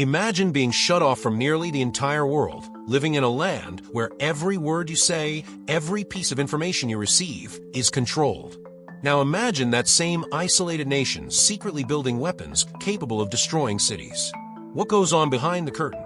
Imagine being shut off from nearly the entire world, living in a land where every word you say, every piece of information you receive, is controlled. Now imagine that same isolated nation secretly building weapons capable of destroying cities. What goes on behind the curtain?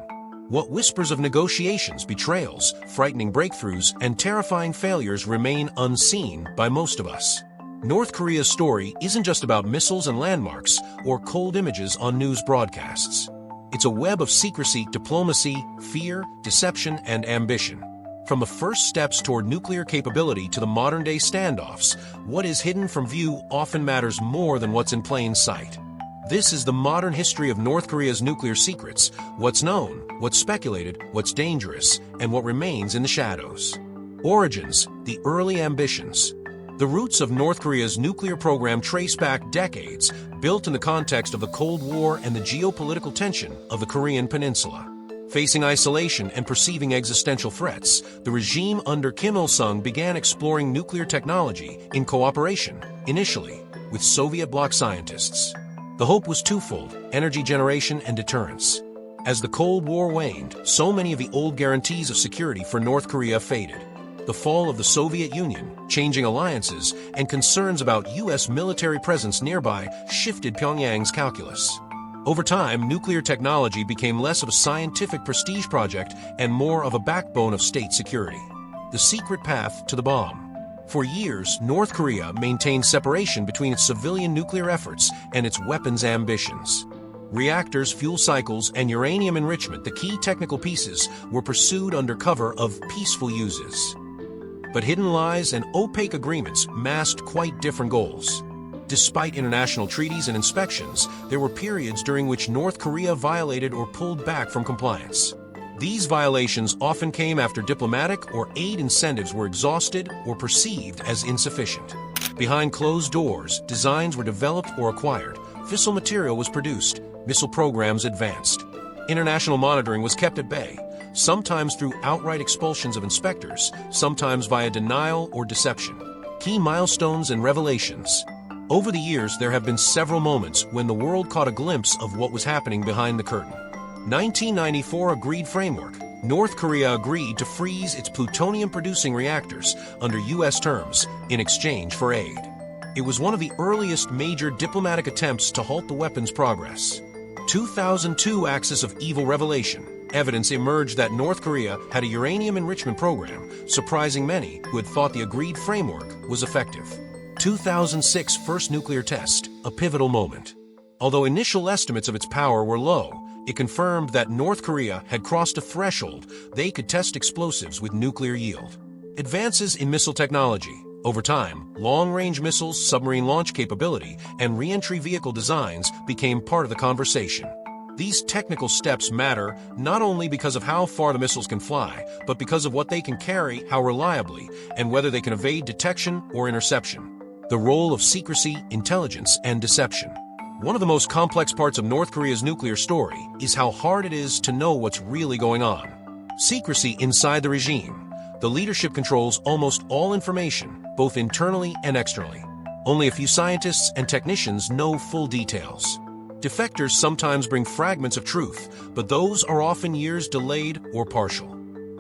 What whispers of negotiations, betrayals, frightening breakthroughs, and terrifying failures remain unseen by most of us? North Korea's story isn't just about missiles and landmarks or cold images on news broadcasts. It's a web of secrecy, diplomacy, fear, deception, and ambition. From the first steps toward nuclear capability to the modern-day standoffs, what is hidden from view often matters more than what's in plain sight. This is the modern history of North Korea's nuclear secrets, what's known, what's speculated, what's dangerous, and what remains in the shadows. Origins, the early ambitions. The roots of North Korea's nuclear program trace back decades, built in the context of the Cold War and the geopolitical tension of the Korean Peninsula. Facing isolation and perceiving existential threats, the regime under Kim Il-sung began exploring nuclear technology in cooperation, initially, with Soviet bloc scientists. The hope was twofold: energy generation and deterrence. As the Cold War waned, so many of the old guarantees of security for North Korea faded. The fall of the Soviet Union, changing alliances, and concerns about U.S. military presence nearby shifted Pyongyang's calculus. Over time, nuclear technology became less of a scientific prestige project and more of a backbone of state security. The secret path to the bomb. For years, North Korea maintained separation between its civilian nuclear efforts and its weapons ambitions. Reactors, fuel cycles, and uranium enrichment, the key technical pieces, were pursued under cover of peaceful uses. But hidden lies and opaque agreements masked quite different goals. Despite international treaties and inspections, there were periods during which North Korea violated or pulled back from compliance. These violations often came after diplomatic or aid incentives were exhausted or perceived as insufficient. Behind closed doors, designs were developed or acquired, fissile material was produced, missile programs advanced. International monitoring was kept at bay, sometimes through outright expulsions of inspectors, sometimes via denial or deception. Key milestones and revelations. Over the years, there have been several moments when the world caught a glimpse of what was happening behind the curtain. 1994 Agreed Framework. North Korea agreed to freeze its plutonium-producing reactors under U.S. terms in exchange for aid. It was one of the earliest major diplomatic attempts to halt the weapons progress. 2002 Axis of Evil revelation. Evidence emerged that North Korea had a uranium enrichment program, surprising many who had thought the agreed framework was effective. 2006 First nuclear test, a pivotal moment. Although initial estimates of its power were low, it confirmed that North Korea had crossed a threshold they could test explosives with nuclear yield. Advances in missile technology. Over time, long-range missiles, submarine launch capability, and re-entry vehicle designs became part of the conversation. These technical steps matter not only because of how far the missiles can fly, but because of what they can carry, how reliably, and whether they can evade detection or interception. The role of secrecy, intelligence, and deception. One of the most complex parts of North Korea's nuclear story is how hard it is to know what's really going on. Secrecy inside the regime. The leadership controls almost all information, both internally and externally. Only a few scientists and technicians know full details. Defectors sometimes bring fragments of truth, but those are often years delayed or partial.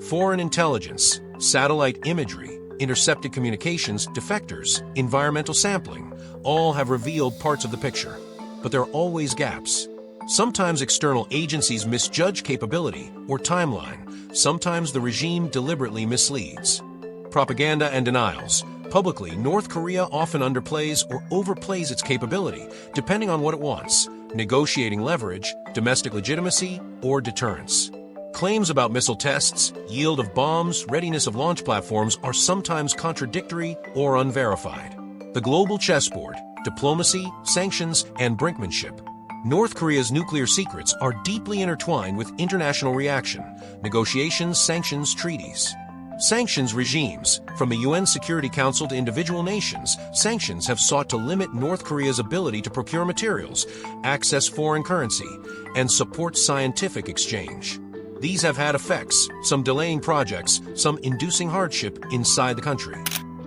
Foreign intelligence, satellite imagery, intercepted communications, defectors, environmental sampling, all have revealed parts of the picture. But there are always gaps. Sometimes external agencies misjudge capability or timeline. Sometimes the regime deliberately misleads. Propaganda and denials. Publicly, North Korea often underplays or overplays its capability, depending on what it wants: negotiating leverage, domestic legitimacy, or deterrence. Claims about missile tests, yield of bombs, readiness of launch platforms are sometimes contradictory or unverified. The global chessboard, diplomacy, sanctions, and brinkmanship. North Korea's nuclear secrets are deeply intertwined with international reaction, negotiations, sanctions, treaties. Sanctions regimes. From the UN Security Council to individual nations, sanctions have sought to limit North Korea's ability to procure materials, access foreign currency, and support scientific exchange. These have had effects, some delaying projects, some inducing hardship inside the country.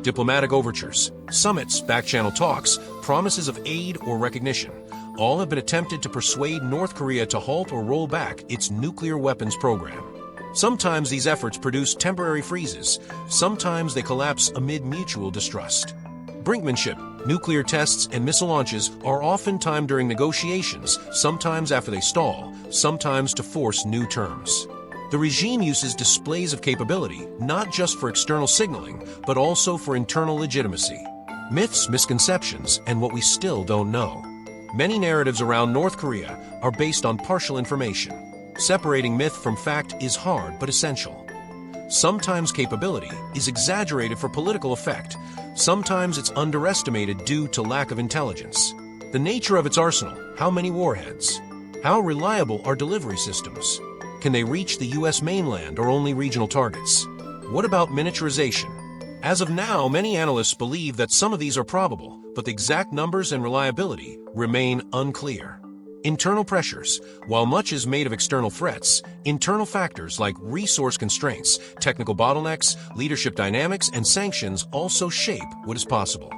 Diplomatic overtures, summits, back-channel talks, promises of aid or recognition. All have been attempted to persuade North Korea to halt or roll back its nuclear weapons program. Sometimes these efforts produce temporary freezes, sometimes they collapse amid mutual distrust. Brinkmanship, nuclear tests, and missile launches are often timed during negotiations, sometimes after they stall, sometimes to force new terms. The regime uses displays of capability, not just for external signaling, but also for internal legitimacy. Myths, misconceptions, and what we still don't know. Many narratives around North Korea are based on partial information. Separating myth from fact is hard but essential. Sometimes capability is exaggerated for political effect. Sometimes it's underestimated due to lack of intelligence. The nature of its arsenal, how many warheads? How reliable are delivery systems? Can they reach the U.S. mainland or only regional targets? What about miniaturization? As of now, many analysts believe that some of these are probable, but the exact numbers and reliability remain unclear. Internal pressures. While much is made of external threats, internal factors like resource constraints, technical bottlenecks, leadership dynamics, and sanctions also shape what is possible.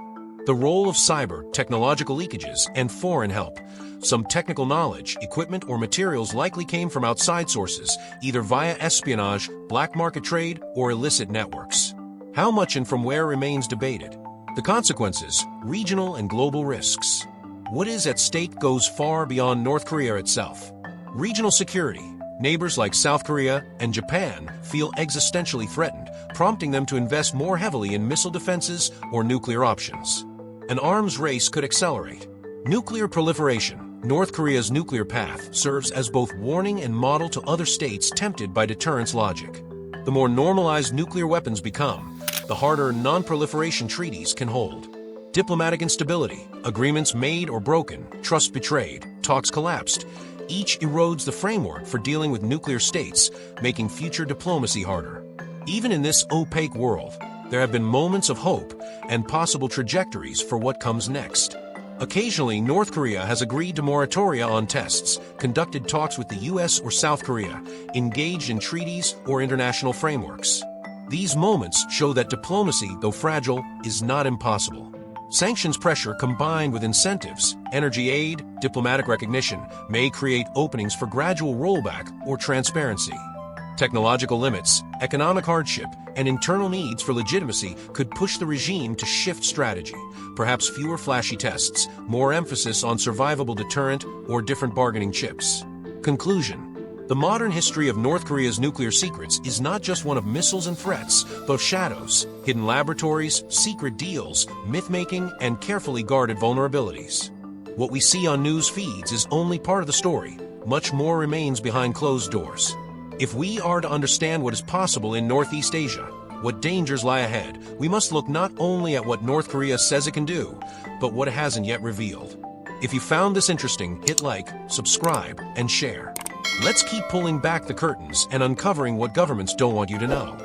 The role of cyber, technological leakages, and foreign help. Some technical knowledge, equipment, or materials likely came from outside sources, either via espionage, black market trade, or illicit networks. How much and from where remains debated. The consequences, regional and global risks. What is at stake goes far beyond North Korea itself. Regional security. Neighbors like South Korea and Japan feel existentially threatened, prompting them to invest more heavily in missile defenses or nuclear options. An arms race could accelerate. Nuclear proliferation. North Korea's nuclear path serves as both warning and model to other states tempted by deterrence logic. The more normalized nuclear weapons become, the harder non-proliferation treaties can hold. Diplomatic instability, agreements made or broken, trust betrayed, talks collapsed. Each erodes the framework for dealing with nuclear states, making future diplomacy harder. Even in this opaque world, there have been moments of hope and possible trajectories for what comes next. Occasionally, North Korea has agreed to moratoria on tests, conducted talks with the U.S. or South Korea, engaged in treaties or international frameworks. These moments show that diplomacy, though fragile, is not impossible. Sanctions pressure combined with incentives, energy aid, diplomatic recognition may create openings for gradual rollback or transparency. Technological limits, economic hardship, and internal needs for legitimacy could push the regime to shift strategy, perhaps fewer flashy tests, more emphasis on survivable deterrent or different bargaining chips. Conclusion. The modern history of North Korea's nuclear secrets is not just one of missiles and threats, but of shadows, hidden laboratories, secret deals, myth-making, and carefully guarded vulnerabilities. What we see on news feeds is only part of the story. Much more remains behind closed doors. If we are to understand what is possible in Northeast Asia, what dangers lie ahead, we must look not only at what North Korea says it can do, but what it hasn't yet revealed. If you found this interesting, hit like, subscribe, and share. Let's keep pulling back the curtains and uncovering what governments don't want you to know.